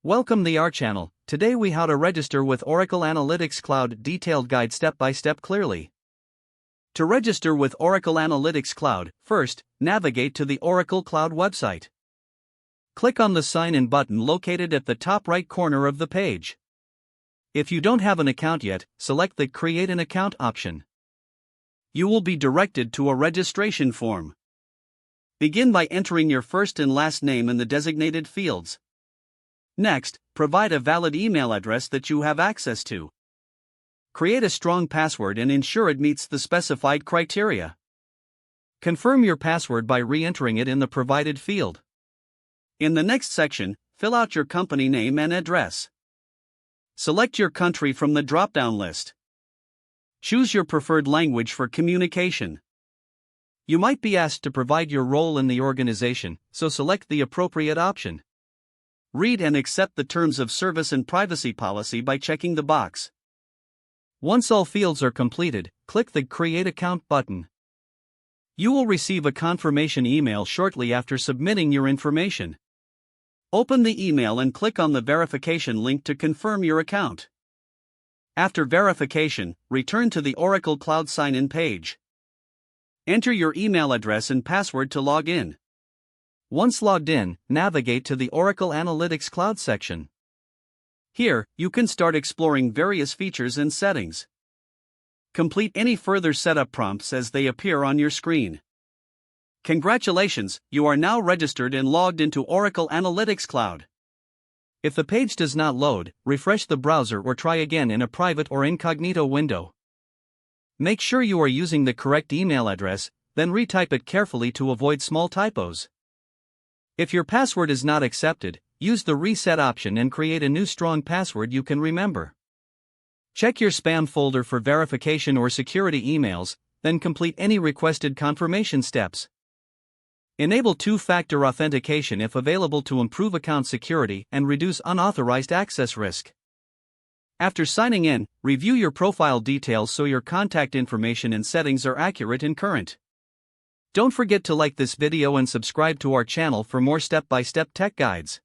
Welcome to our channel. Today we how to register with Oracle Analytics Cloud detailed guide step by step clearly. To register with Oracle Analytics Cloud, first, navigate to the Oracle Cloud website. Click on the Sign In button located at the top right corner of the page. If you don't have an account yet, select the Create an Account option. You will be directed to a registration form. Begin by entering your first and last name in the designated fields. Next, provide a valid email address that you have access to. Create a strong password and ensure it meets the specified criteria. Confirm your password by re-entering it in the provided field. In the next section, fill out your company name and address. Select your country from the drop-down list. Choose your preferred language for communication. You might be asked to provide your role in the organization, so select the appropriate option. Read and accept the terms of service and privacy policy by checking the box. Once all fields are completed, click the Create Account button. You will receive a confirmation email shortly after submitting your information. Open the email and click on the verification link to confirm your account. After verification, return to the Oracle Cloud sign-in page. Enter your email address and password to log in. Once logged in, navigate to the Oracle Analytics Cloud section. Here, you can start exploring various features and settings. Complete any further setup prompts as they appear on your screen. Congratulations, you are now registered and logged into Oracle Analytics Cloud. If the page does not load, refresh the browser or try again in a private or incognito window. Make sure you are using the correct email address, then retype it carefully to avoid small typos. If your password is not accepted, use the reset option and create a new strong password you can remember. Check your spam folder for verification or security emails, then complete any requested confirmation steps. Enable two-factor authentication if available to improve account security and reduce unauthorized access risk. After signing in, review your profile details so your contact information and settings are accurate and current. Don't forget to like this video and subscribe to our channel for more step-by-step tech guides.